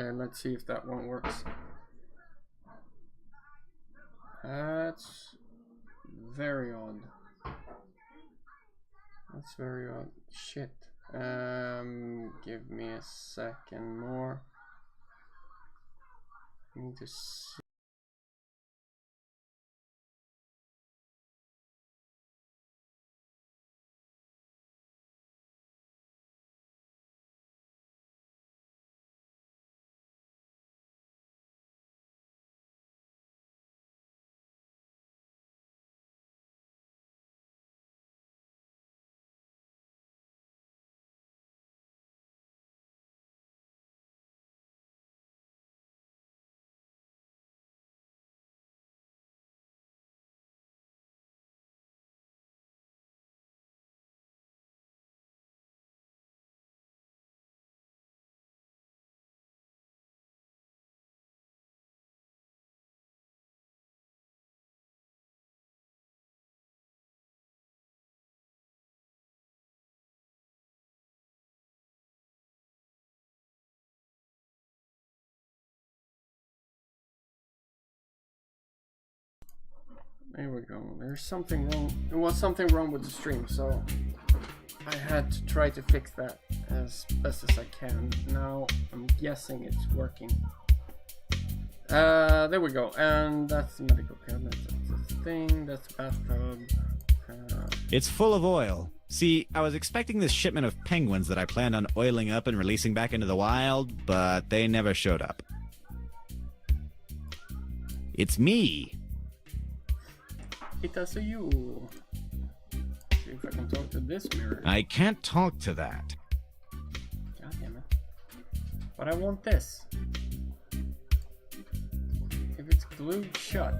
Okay, let's see if that one works. That's very odd. That's very odd. Shit. Give me a second more. I need to see. There we go. There's something wrong. There was something wrong with the stream, so I had to try to fix that as best as I can. Now I'm guessing it's working. There we go. And that's the medical cabinet. That's the thing. That's the bathtub. It's full of oil. See, I was expecting this shipment of penguins that I planned on oiling up and releasing back into the wild, but they never showed up. It's me. It's you. See if I can talk to this mirror. I can't talk to that. God damn it. But I want this. If it's glued shut,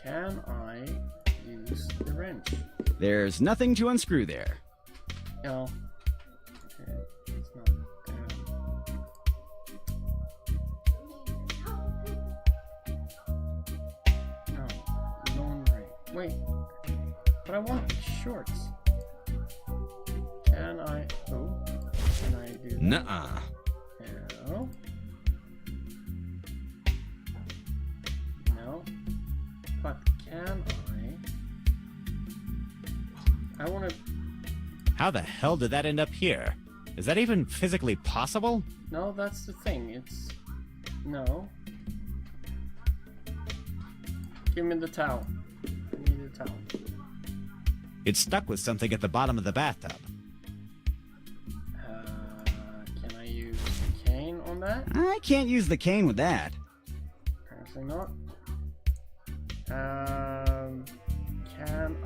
can I use the wrench? There's nothing to unscrew there. No. Okay, it's not there. No, laundry. Wait, but I want shorts. Can I? Oh, can I do that? Nuh-uh. No. No. But can I want to. How the hell did that end up here? Is that even physically possible? No, that's the thing. It's. No. Give me the towel. I need a towel. It's stuck with something at the bottom of the bathtub. Can I use the cane on that? I can't use the cane with that. Apparently not. Can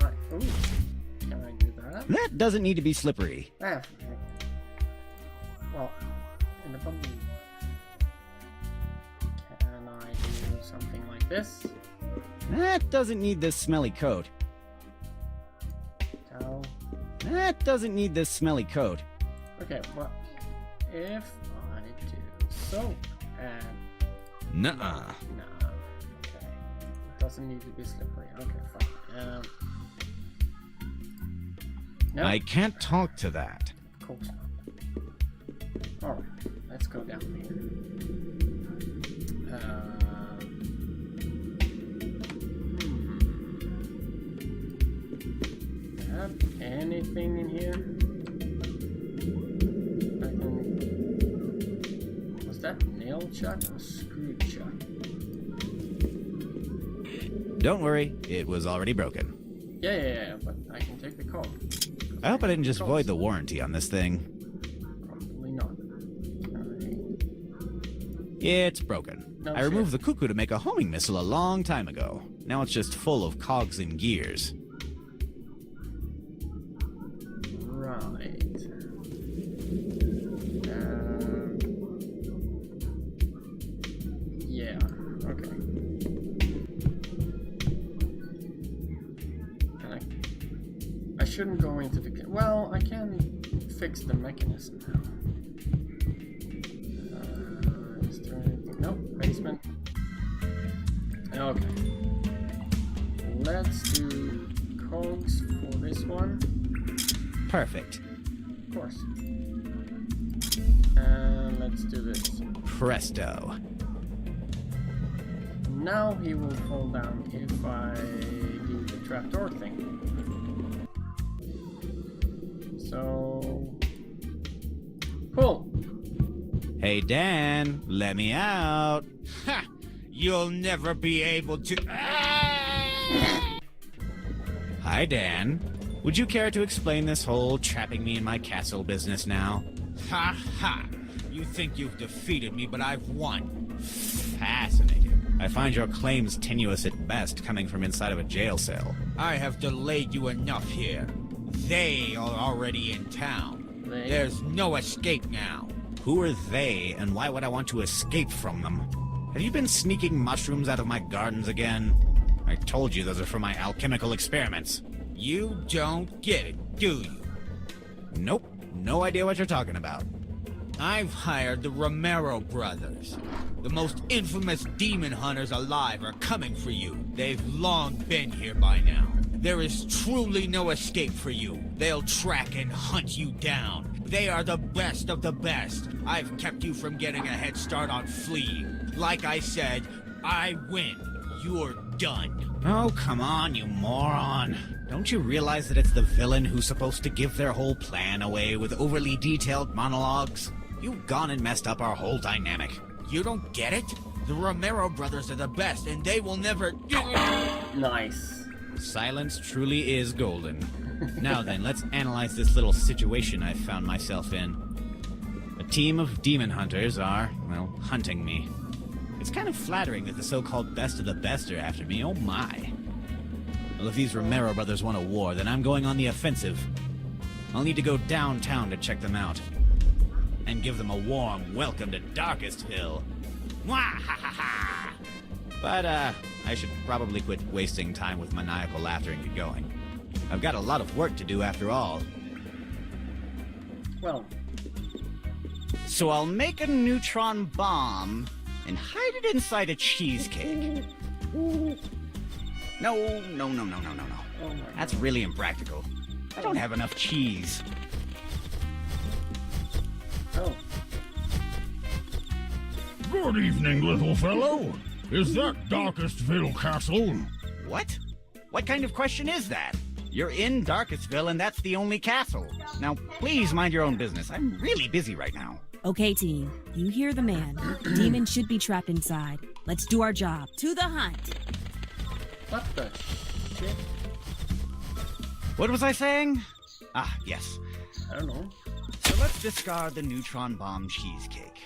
I? Ooh. Can I do that? That doesn't need to be slippery. Ah. Well, in the bump. Can I do something like this? That doesn't need this smelly coat. Towel. That doesn't need this smelly coat. Okay, but if I do soap and Nuh-uh. nah, okay, it doesn't need to be slippery. Okay, fine. No, I can't talk to that. of course not. All right, let's go down here. Have anything in here? Was that nailed shut or screwed shut? Don't worry, it was already broken. Yeah, but I can take the call. I hope I didn't just void the warranty on this thing. Probably not. It's broken. No I removed the cuckoo to make a homing missile a long time ago. Now it's just full of cogs and gears. Right. Yeah, okay. I shouldn't go into the... Well, I can fix the mechanism now. Is there anything? Nope, basement. Okay. Let's do cogs for this one. Perfect. Of course. And let's do this. Presto. Now he will fall down if I do the trapdoor thing. So... Cool. Hey, Dan, let me out. Ha! You'll never be able to... Hi, Dan. Would you care to explain this whole trapping me in my castle business now? Ha ha! You think you've defeated me, but I've won. Fascinating. I find your claims tenuous at best, coming from inside of a jail cell. I have delayed you enough here. They are already in town. There's no escape now. Who are they, and why would I want to escape from them? Have you been sneaking mushrooms out of my gardens again? I told you those are for my alchemical experiments. You don't get it, do you? Nope, no idea what you're talking about. I've hired the Romero brothers. The most infamous demon hunters alive are coming for you. They've long been here by now. There is truly no escape for you. They'll track and hunt you down. They are the best of the best. I've kept you from getting a head start on fleeing. Like I said, I win. You're done. Oh, come on, you moron. Don't you realize that it's the villain who's supposed to give their whole plan away with overly detailed monologues? You've gone and messed up our whole dynamic. You don't get it? The Romero brothers are the best, and they will never... Nice. Silence truly is golden. Now then, let's analyze this little situation I've found myself in. A team of demon hunters are, well, hunting me. It's kind of flattering that the so-called best of the best are after me, oh my. Well, if these Romero brothers want a war, then I'm going on the offensive. I'll need to go downtown to check them out. And give them a warm welcome to Darkestville. Mwahaha! But, I should probably quit wasting time with maniacal laughter and get going. I've got a lot of work to do after all. Well. So I'll make a neutron bomb and hide it inside a cheesecake. No. Oh my That's really impractical. I don't have enough cheese. Oh. Good evening, little fellow. Is that Darkestville Castle? What? What kind of question is that? You're in Darkestville, and that's the only castle. Now, please mind your own business. I'm really busy right now. Okay, team. You hear the man. Demons should be trapped inside. Let's do our job. To the hunt. What the shit? What was I saying? Ah, yes. I don't know. So let's discard the neutron bomb cheesecake.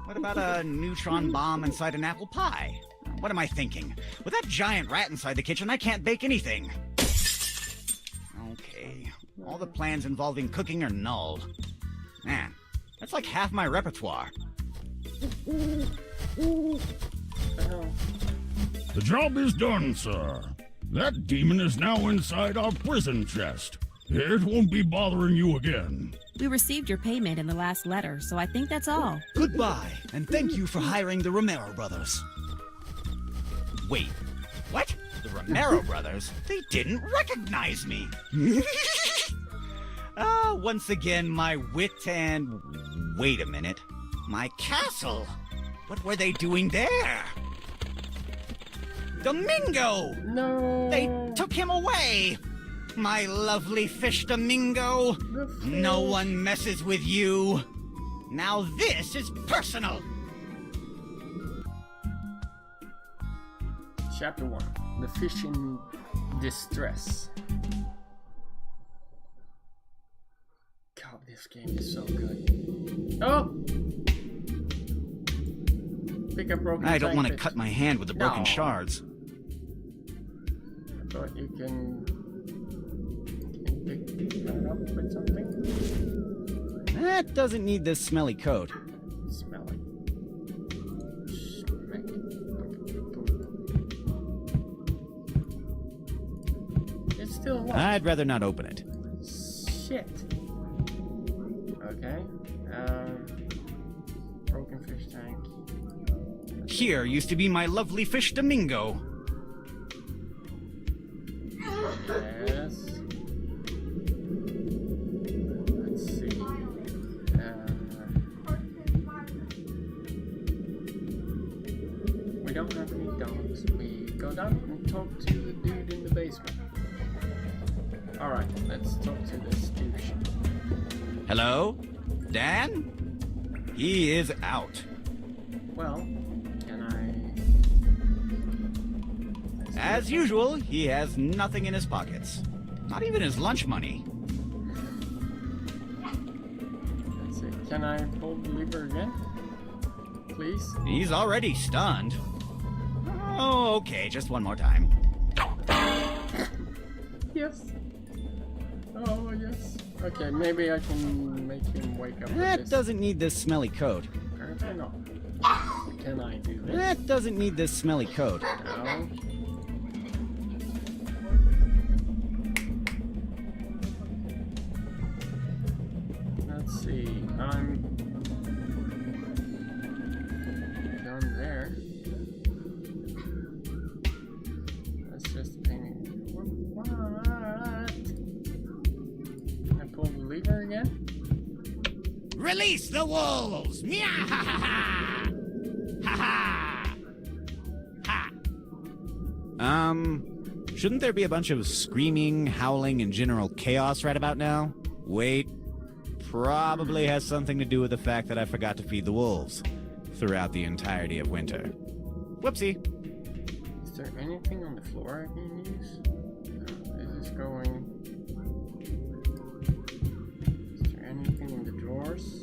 What about a neutron bomb inside an apple pie? What am I thinking? With that giant rat inside the kitchen, I can't bake anything. Okay. All the plans involving cooking are null. Man, that's like half my repertoire. The job is done, sir. That demon is now inside our prison chest. It won't be bothering you again. We received your payment in the last letter, so I think that's all. Goodbye, and thank you for hiring the Romero brothers. Wait, what? The Romero brothers? They didn't recognize me. Once again, my wit and... Wait a minute. My castle? What were they doing there? Domingo! No. They took him away! My lovely fish Domingo! No one messes with you! Now this is personal! Chapter 1. The fish in distress. God, this game is so good. Oh! Pick up broken I don't want to fish. cut my hand with the broken No. shards. I thought you can pick that up with something. That doesn't need this smelly coat. Smell it. Smack it. It's still locked. I'd rather not open it. Shit. Okay. Broken fish tank. Here used to be my lovely fish Domingo. Yes. Let's see. we don't have any dogs. We go down and talk to the dude in the basement. Alright, let's talk to this douche. Hello? Dan? He is out. Well, can I... As usual, he has nothing in his pockets. Not even his lunch money. Let's see. Can I pull the lever again? Please? He's already stunned. Oh, okay, just one more time. Yes. Oh, yes. Okay, maybe I can make him wake up with That this. doesn't need this smelly coat. Apparently not. Can I do this? That doesn't need this smelly coat. No. Let's see. I'm done there. That's just painting. What? Can I pull the lever again? Release the wolves! Meow! Ha ha ha! Ha ha! Ha! Shouldn't there be a bunch of screaming, howling, and general chaos right about now? Wait. Probably has something to do with the fact that I forgot to feed the wolves throughout the entirety of winter. Whoopsie. Is there anything on the floor I can use? No, is this going... Is there anything in the drawers?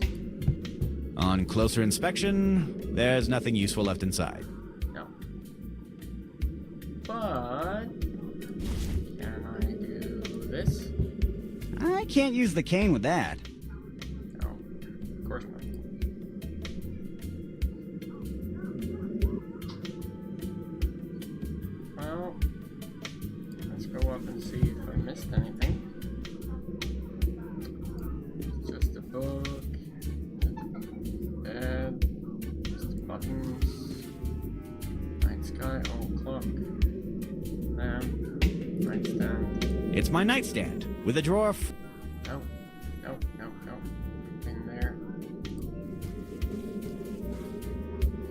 On closer inspection, there's nothing useful left inside. No. But... Can I do this? I can't use the cane with that. No. Of course not. Well... Let's go up and see if I missed anything. It's just a book. Bed. Just the buttons. Night sky. Oh, clock. Lamp. Nightstand. It's my nightstand with a drawer No. No. In there.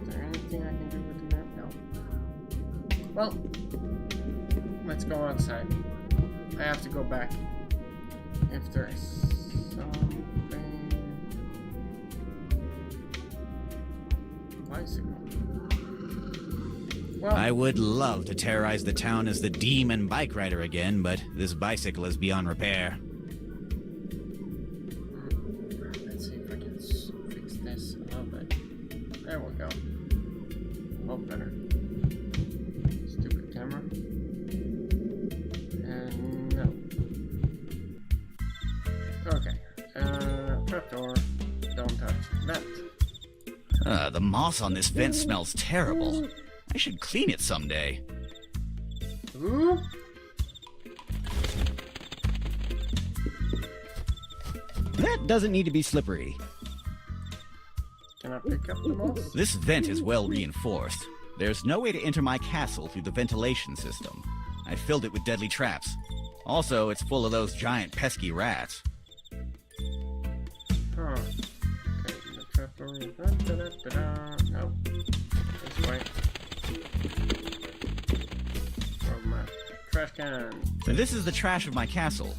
Is there anything I can do with the map? No. Well, let's go outside. I have to go back. If there's something... Bicycle. Well, I would love to terrorize the town as the demon bike rider again, but this bicycle is beyond repair. let's see if I can fix this a little bit. There we go. Oh, better. Stupid camera. And no. Okay. Trapdoor. Don't touch that. The moss on this vent smells terrible. I should clean it someday. Ooh. That doesn't need to be slippery. Can I pick up the moss? This vent is well reinforced. There's no way to enter my castle through the ventilation system. I filled it with deadly traps. Also, it's full of those giant pesky rats. Huh. Okay, the trapdoor is done. Da-da-da-da. No. This way. Throw my trash can. So this is the trash of my castle.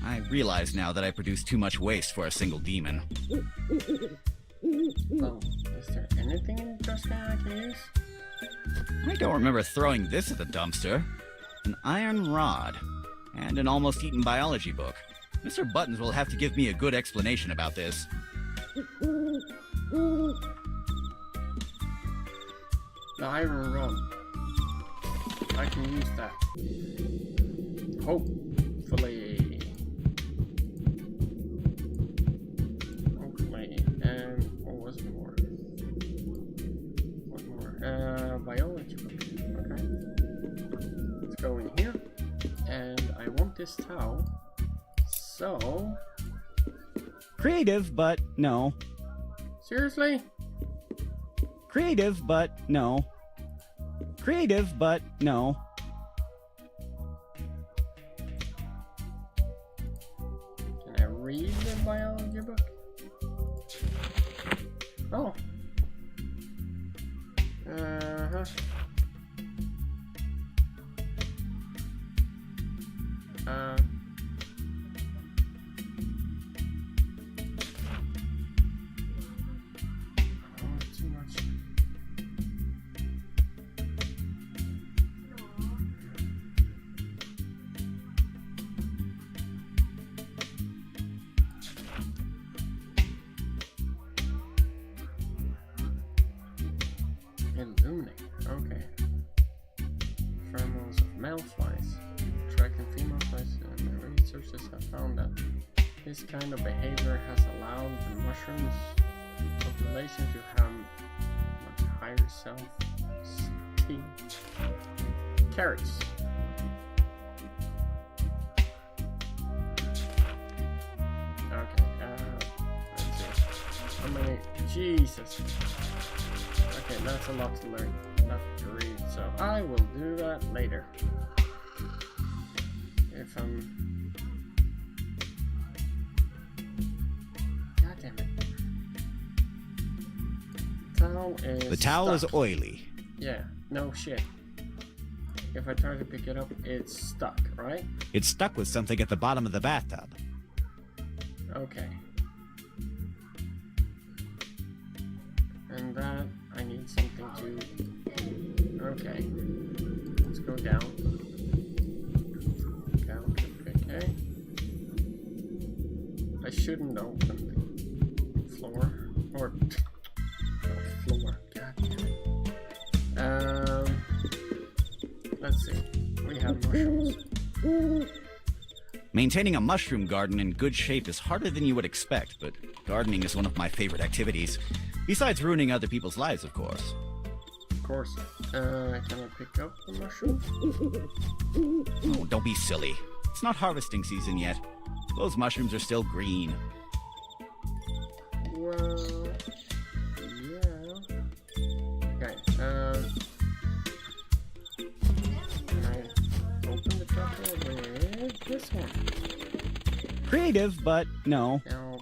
I realize now that I produce too much waste for a single demon. Oh, is there anything in the trash can I can use? I don't remember throwing this at the dumpster. An iron rod. And an almost eaten biology book. Mr. Buttons will have to give me a good explanation about this. The iron rod. I can use that. Hopefully. And what was more? What more? Biology book. Okay. Let's go in here. And I want this towel. So. Creative, but no. Seriously? Creative, but no. Creative, but no. Can I read the biology book? Oh. too much. Illuminate. Okay. Pheromones of male flies. Attracting female flies, and the researchers have found that this kind of behavior has allowed the mushrooms population to have much higher self-esteem. Carrots. Okay, let's see. How many? Jesus. Okay, that's a lot to learn. Enough to read, so I will do that later. If I'm... God damn it. Towel is The towel is stuck. oily. Yeah, no shit. If I try to pick it up, it's stuck, right? It's stuck with something at the bottom of the bathtub. Okay. And that, I need something to... Okay. Let's go down. Down, okay. I shouldn't open the floor. Or... floor. God damn it. Let's see. We have mushrooms. Maintaining a mushroom garden in good shape is harder than you would expect, but gardening is one of my favorite activities. Besides ruining other people's lives, of course. Of course. Can I pick up the mushrooms? Oh, don't be silly. It's not harvesting season yet. Those mushrooms are still green. Well, yeah. Okay, can I open the truffle with this one? Creative, but no. Now,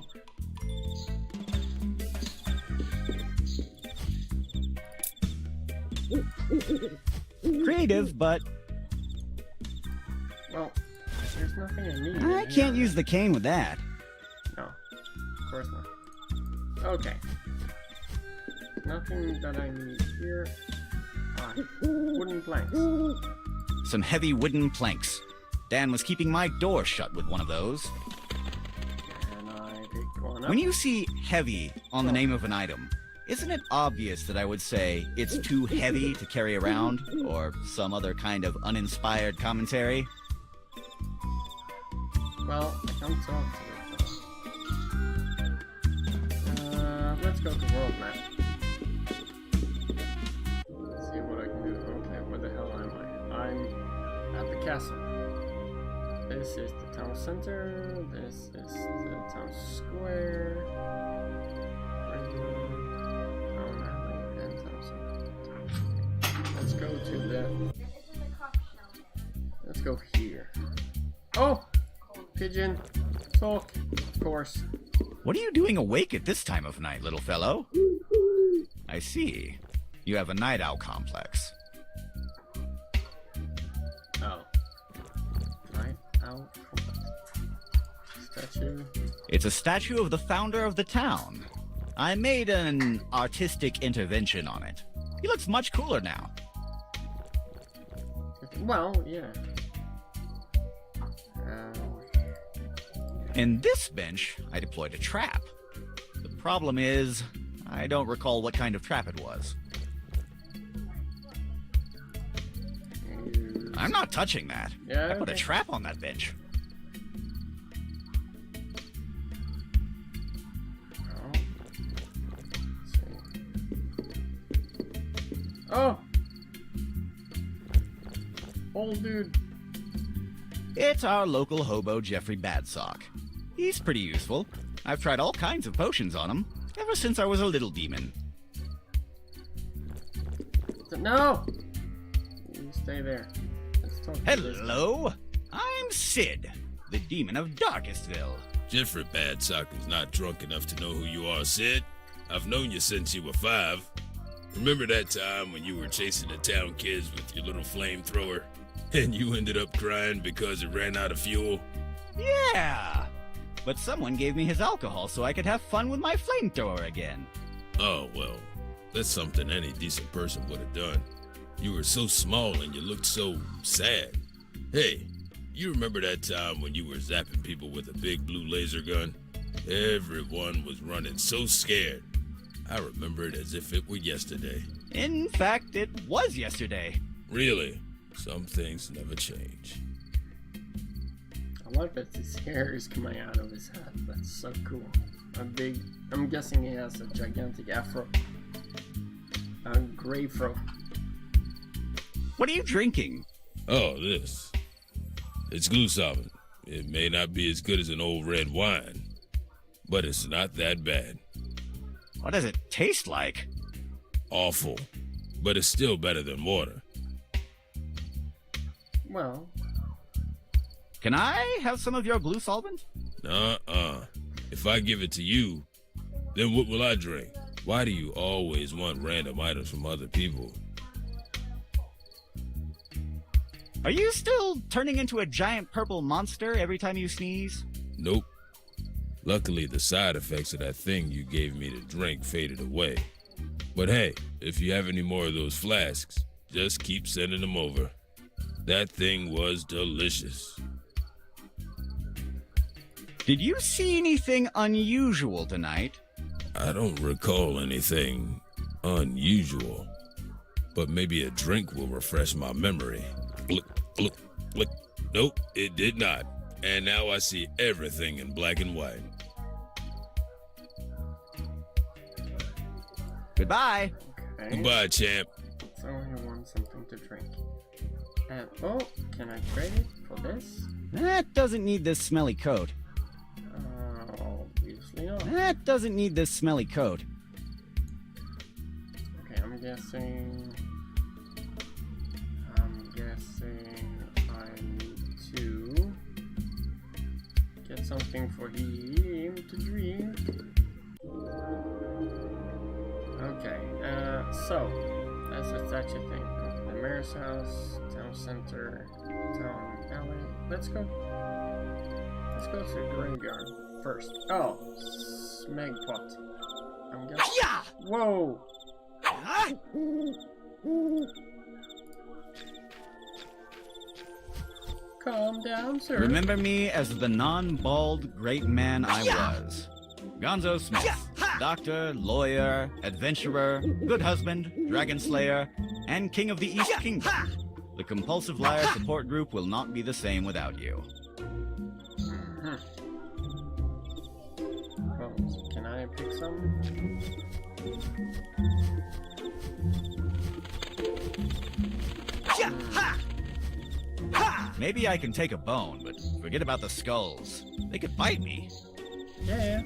Creative, but well, there's nothing I need. I can't use the cane with that. No, of course not. Okay. Nothing that I need here. Ah, wooden planks. Some heavy wooden planks. Dan was keeping my door shut with one of those. And I pick one up. When you see heavy on the name of an item, isn't it obvious that I would say it's too heavy to carry around, or some other kind of uninspired commentary? Well, I can't talk to it. Let's go to world map. Let's see what I can do. Okay, where the hell am I? I'm at the castle. This is the town center. This is the town square. Let's go to the... Let's go here. Oh! Pigeon. Talk. Of course. What are you doing awake at this time of night, little fellow? I see. You have a night owl complex. Oh. Night owl statue. It's a statue of the founder of the town. I made an artistic intervention on it. He looks much cooler now. Well, yeah. In this bench, I deployed a trap. The problem is, I don't recall what kind of trap it was. I'm not touching that. Yeah, I put a okay. trap on that bench. Oh! Old dude. It's our local hobo, Jeffrey Badsock. He's pretty useful. I've tried all kinds of potions on him, ever since I was a little demon. No! You stay there. Let's talk to this guy. Hello! I'm Sid, the demon of Darkestville. Jeffrey Badsock is not drunk enough to know who you are, Sid. I've known you since you were 5. Remember that time when you were chasing the town kids with your little flamethrower? And you ended up crying because it ran out of fuel? Yeah! But someone gave me his alcohol so I could have fun with my flamethrower again. Oh, well, that's something any decent person would have done. You were so small and you looked so sad. Hey, you remember that time when you were zapping people with a big blue laser gun? Everyone was running so scared. I remember it as if it were yesterday. In fact, it was yesterday. Really? Some things never change. I like that his hair is coming out of his head. That's so cool. I'm guessing he has a gigantic afro. A gray fro. What are you drinking? Oh, this. It's Glusolvent. It may not be as good as an old red wine, but it's not that bad. What does it taste like? Awful, but it's still better than water. Well, Can I have some of your glue solvent? If I give it to you, then what will I drink? Why do you always want random items from other people? Are you still turning into a giant purple monster every time you sneeze? Nope. Luckily, the side effects of that thing you gave me to drink faded away. But hey, if you have any more of those flasks, just keep sending them over. That thing was delicious. Did you see anything unusual tonight? I don't recall anything unusual, but maybe a drink will refresh my memory. Look, look, look. Nope, it did not. And now I see everything in black and white. Goodbye. okay. Goodbye, champ. So you want something to drink. And oh, can I trade it for this? That doesn't need this smelly coat. Obviously not. That doesn't need this smelly coat. Okay, I'm guessing I need to get something for him to drink. Okay, so that's a statue thing. The mayor's house, town center, town alley. Let's go to the graveyard first. Oh, smeg pot. I'm guessing. Whoa! Calm down, sir. Remember me as the non-bald great man I was. Gonzo Smith, doctor, lawyer, adventurer, good husband, dragon slayer, and king of the East Kingdom. The compulsive liar support group will not be the same without you. Well, can I pick some? Maybe I can take a bone, but forget about the skulls. They could bite me. Yeah.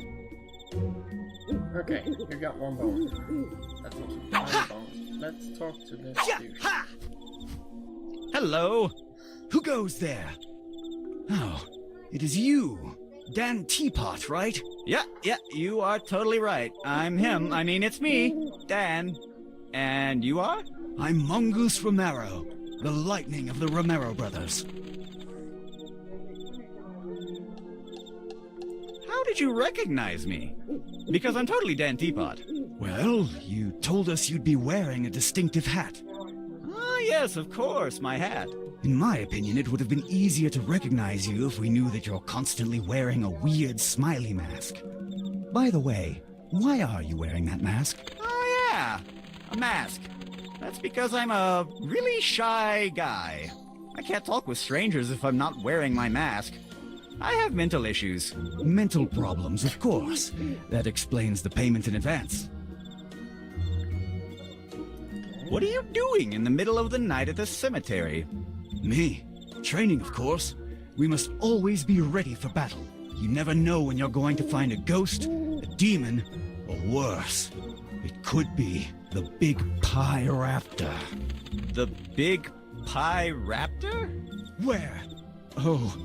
Okay, you got one bone. That's not one bone. Let's talk to this dude. Hello. Who goes there? Oh, it is you. Dan Teapot, right? Yeah, you are totally right. I'm him. I mean, it's me, Dan. And you are? I'm Mongoose Romero, the lightning of the Romero brothers. How did you recognize me? Because I'm totally Dan Teapot. Well, you told us you'd be wearing a distinctive hat. Ah, yes, of course, my hat. In my opinion, it would have been easier to recognize you if we knew that you're constantly wearing a weird smiley mask. By the way, why are you wearing that mask? Oh, yeah, a mask. That's because I'm a really shy guy. I can't talk with strangers if I'm not wearing my mask. I have mental issues. Mental problems, of course. That explains the payment in advance. What are you doing in the middle of the night at the cemetery? Me? Training, of course. We must always be ready for battle. You never know when you're going to find a ghost, a demon, or worse. It could be the Big Pie Raptor. The Big Pie Raptor? Where? Oh,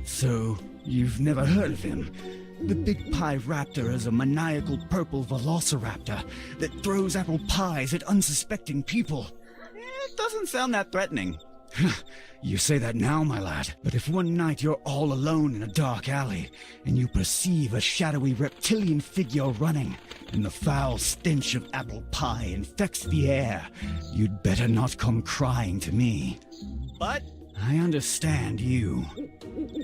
so you've never heard of him? The big pie raptor is a maniacal purple velociraptor that throws apple pies at unsuspecting people. It doesn't sound that threatening. You say that now, my lad, but if one night you're all alone in a dark alley and you perceive a shadowy reptilian figure running and the foul stench of apple pie infects the air, you'd better not come crying to me. But I understand you.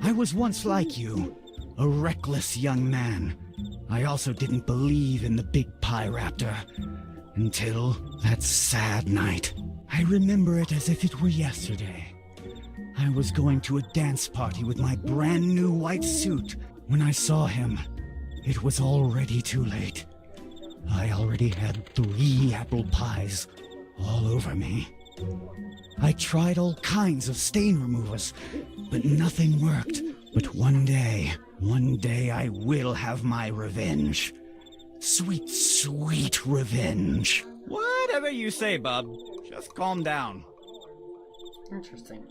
I was once like you, a reckless young man. I also didn't believe in the big pie raptor until that sad night. I remember it as if it were yesterday. I was going to a dance party with my brand new white suit. When I saw him, it was already too late. I already had 3 apple pies all over me. I tried all kinds of stain removers, but nothing worked. But one day I will have my revenge. Sweet, sweet revenge. whatever you say, bub. Just calm down. Interesting.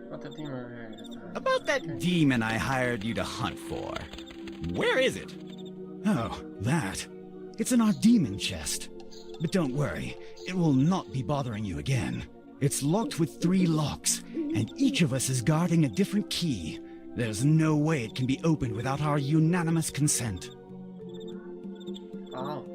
What the demon is About that demon I hired you to hunt for. Where is it? Oh, that. It's in our demon chest. But don't worry, it will not be bothering you again. It's locked with 3 locks, and each of us is guarding a different key. There's no way it can be opened without our unanimous consent. Oh.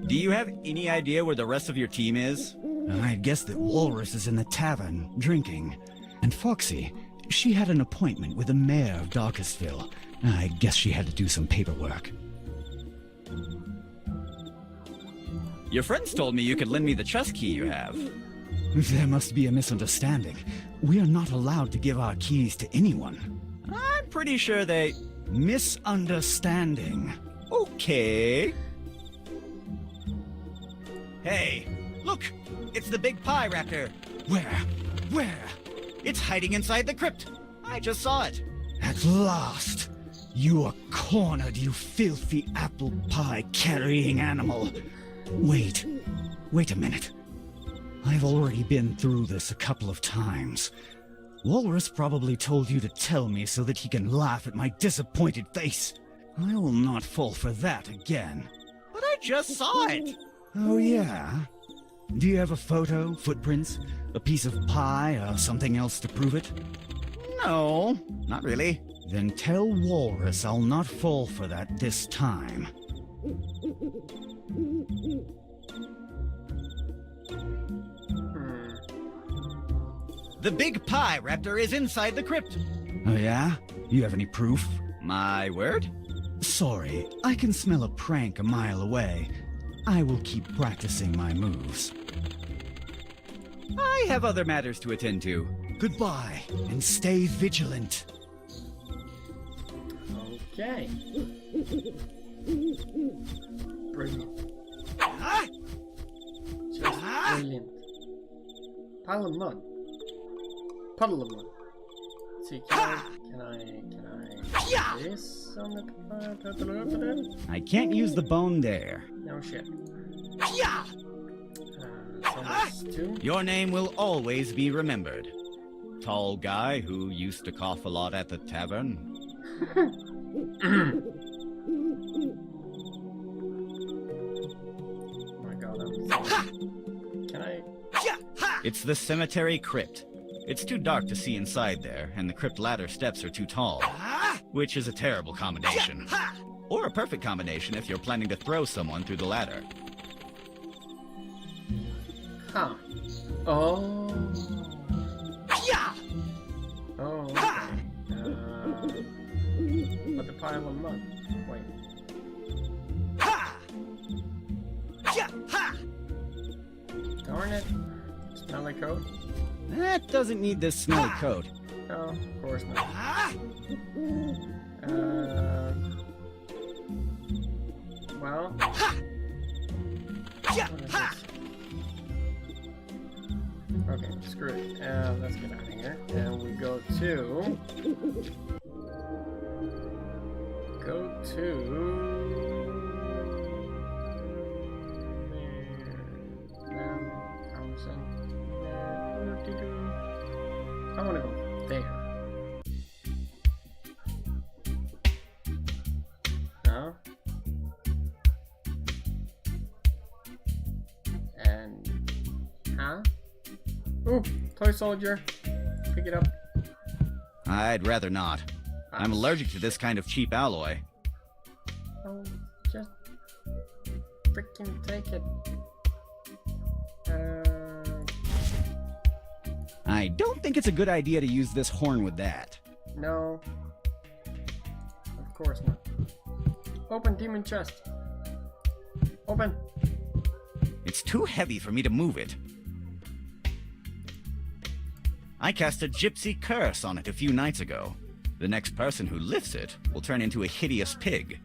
Do you have any idea where the rest of your team is? I guess that Walrus is in the tavern, drinking. And Foxy, she had an appointment with the mayor of Darkestville. I guess she had to do some paperwork. Your friends told me you could lend me the chest key you have. There must be a misunderstanding. We are not allowed to give our keys to anyone. I'm pretty sure they... Misunderstanding. Okay. Hey, look! It's the big pie raptor. Where? Where? It's hiding inside the crypt. I just saw it. At last! You are cornered, you filthy apple pie carrying animal. Wait a minute. I've already been through this a couple of times. Walrus probably told you to tell me so that he can laugh at my disappointed face. I will not fall for that again. But I just saw it. Oh yeah? Do you have a photo, footprints, a piece of pie, or something else to prove it? No, not really. Then tell Walrus I'll not fall for that this time. The big pie raptor is inside the crypt. Oh yeah? You have any proof? My word? Sorry, I can smell a prank a mile away. I will keep practicing my moves. I have other matters to attend to. Goodbye, and stay vigilant. Okay. Brilliant. Just brilliant. Pile of mud. Puddle of mud. Let's see, can I do this on the I can't use the bone there. No shit. So that's 2. Your name will always be remembered. Tall guy who used to cough a lot at the tavern. Oh my god, I'm sorry. Can I? It's the cemetery crypt. It's too dark to see inside there, and the crypt ladder steps are too tall. Which is a terrible combination. Or a perfect combination if you're planning to throw someone through the ladder. Huh. Oh. Oh, okay. But the pile of mud. Wait. Darn it. Smelly coat? That doesn't need this smelly coat. No, of course not. Well. Okay, screw it. Let's get out of here. And we go to... I want to go there. Yeah? Ooh, toy soldier. Pick it up. I'd rather not. I'm allergic to this kind of cheap alloy. Oh, just freaking take it. I don't think it's a good idea to use this horn with that. No. Of course not. Open demon chest. Open. It's too heavy for me to move it. I cast a gypsy curse on it a few nights ago. The next person who lifts it will turn into a hideous pig.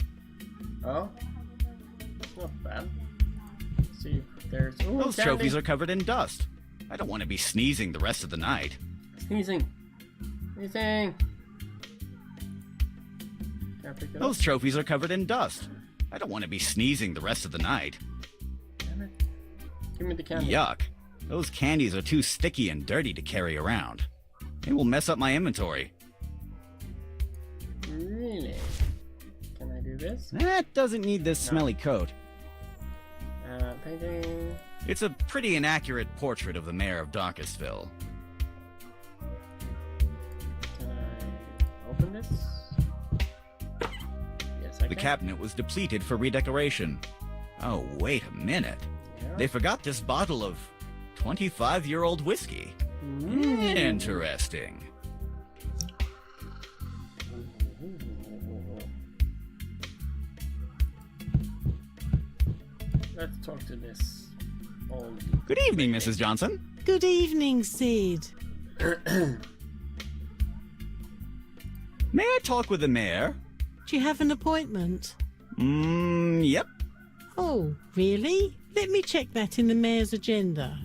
Oh? That's not bad. Let's see if there's... Ooh, Those candy. trophies are covered in dust. I don't want to be sneezing the rest of the night. Sneezing. Sneezing. Can I pick it Those up? trophies are covered in dust. I don't want to be sneezing the rest of the night. Damn it. Give me the candy. Yuck. Those candies are too sticky and dirty to carry around. They will mess up my inventory. Really? Can I do this? That doesn't need this smelly coat. Painting. It's a pretty inaccurate portrait of the mayor of Darkestville. Can I open this? Yes, I The can. cabinet was depleted for redecoration. Oh, wait a minute. Yeah. They forgot this bottle of 25-year-old whiskey. Interesting. Let's talk to this old... Good evening, Mrs. Johnson. Good evening, Sid. May I talk with the mayor? Do you have an appointment? Yep. Oh, really? Let me check that in the mayor's agenda.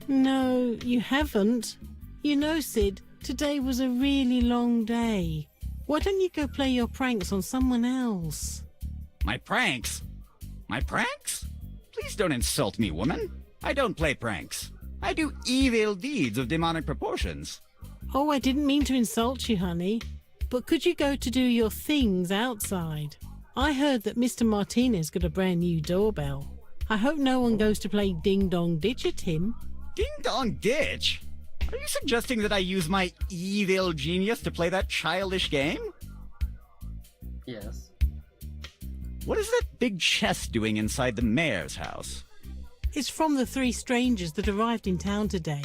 No, you haven't. You know, Sid, today was a really long day. Why don't you go play your pranks on someone else? My pranks? My pranks? Please don't insult me, woman. I don't play pranks. I do evil deeds of demonic proportions. Oh, I didn't mean to insult you, honey. But could you go to do your things outside? I heard that Mr. Martinez got a brand new doorbell. I hope no one goes to play Ding Dong Ditch at him. Ding Dong Ditch? Are you suggesting that I use my evil genius to play that childish game? Yes. What is that big chest doing inside the mayor's house? It's from the 3 strangers that arrived in town today.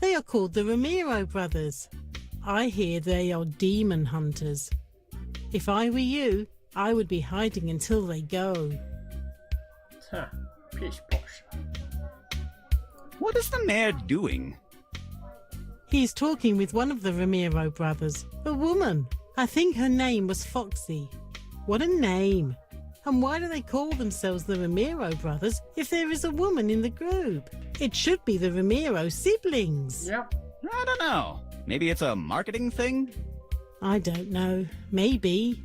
They are called the Ramiro brothers. I hear they are demon hunters. If I were you, I would be hiding until they go. Huh. Pish posh. What is the mayor doing? He's talking with one of the Ramiro brothers, a woman. I think her name was Foxy. What a name! And why do they call themselves the Ramiro brothers if there is a woman in the group? It should be the Ramiro siblings. Yep. I don't know. Maybe it's a marketing thing? I don't know. Maybe.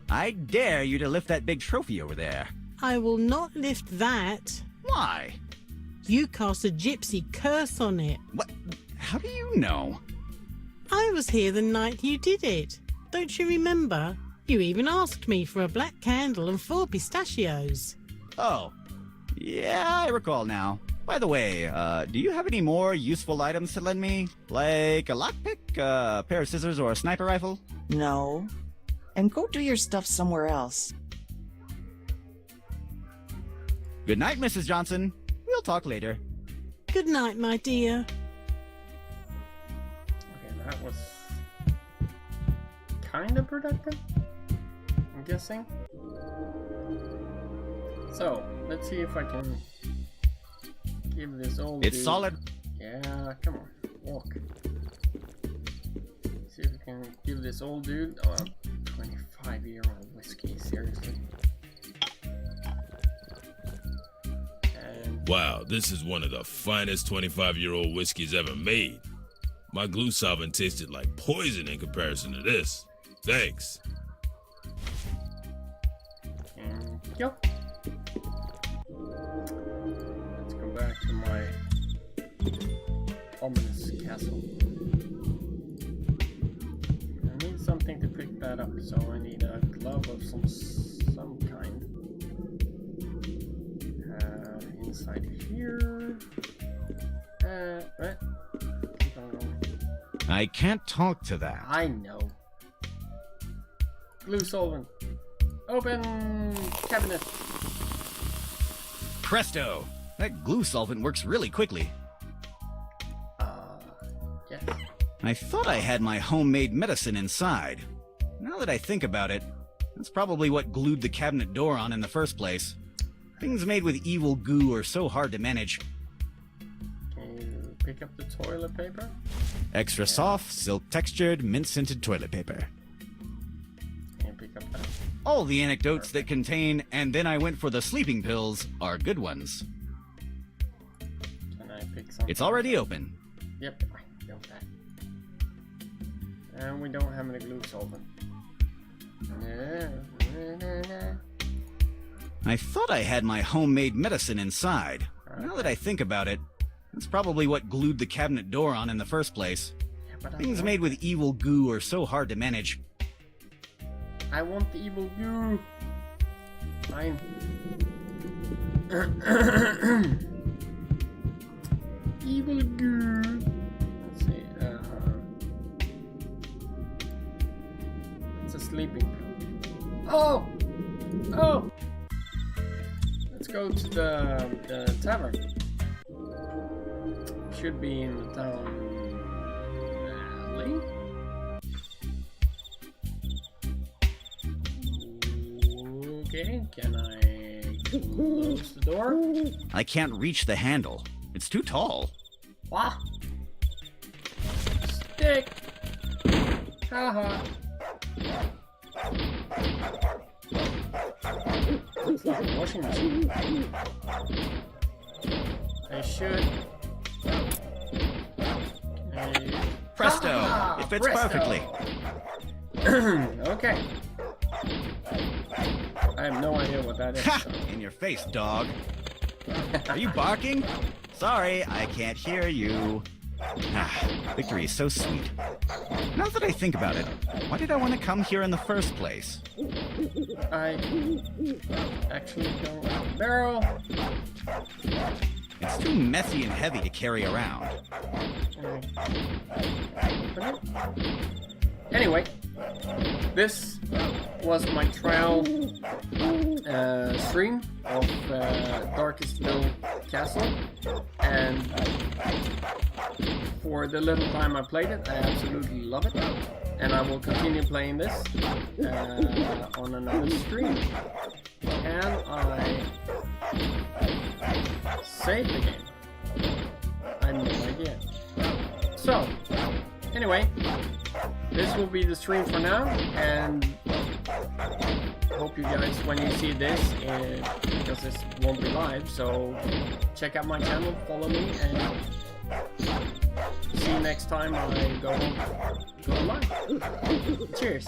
I dare you to lift that big trophy over there. I will not lift that. Why? You cast a gypsy curse on it. What? How do you know? I was here the night you did it. Don't you remember? You even asked me for a black candle and 4 pistachios. Oh. Yeah, I recall now. By the way, do you have any more useful items to lend me? Like a lockpick, a pair of scissors, or a sniper rifle? No. And go do your stuff somewhere else. Good night, Mrs. Johnson. We'll talk later. Good night, my dear. Okay, that was kind of productive, I'm guessing. So, let's see if I can give this old It's dude... solid. Yeah, come on, walk. See if we can give this old dude 25-year-old whiskey, seriously. And Wow, this is one of the finest 25-year-old whiskeys ever made. My glue solvent tasted like poison in comparison to this. Thanks. go. Let's go back to my ominous castle. I need something to pick that up, so I need a glove of some kind. Inside I can't talk to that. I know. Glue solvent. Open cabinet. Presto! That glue solvent works really quickly. Yes. I thought I had my homemade medicine inside. Now that I think about it, that's probably what glued the cabinet door on in the first place. Things made with evil goo are so hard to manage. Can you pick up the toilet paper? Extra soft, silk textured, mint scented toilet paper. Can you pick up that? All the anecdotes that contain, and then I went for the sleeping pills, are good ones. Can I pick something? It's already open. Yep, I know that. And we don't have any glue solvent. I thought I had my homemade medicine inside. Now that I think about it, that's probably what glued the cabinet door on in the first place. Yeah, but Things made with evil goo are so hard to manage. I want the evil goo. Fine. Evil goo. Let's see. It's a sleeping pill. Oh! Oh! Let's go to the tavern. Should be in the town alley. Okay, can I close the door? I can't reach the handle. It's too tall. Wow. Stick. Haha. It's like a washing machine. I should. Presto! Ah, It fits presto. perfectly. Okay. I have no idea what that is. Ha! so- In your face, dog. Are you barking? Sorry, I can't hear you. Ah, victory is so sweet. Now that I think about it, why did I want to come here in the first place? I actually don't have a barrel. It's too messy and heavy to carry around. Anyway, this was my trial stream of Darkestville Castle, and for the little time I played it, I absolutely love it, and I will continue playing this on another stream. And I saved the game. I have no idea. So, anyway, this will be the stream for now, and hope you guys, when you see this, because this won't be live, so check out my channel, follow me, and see you next time I go live. Cheers.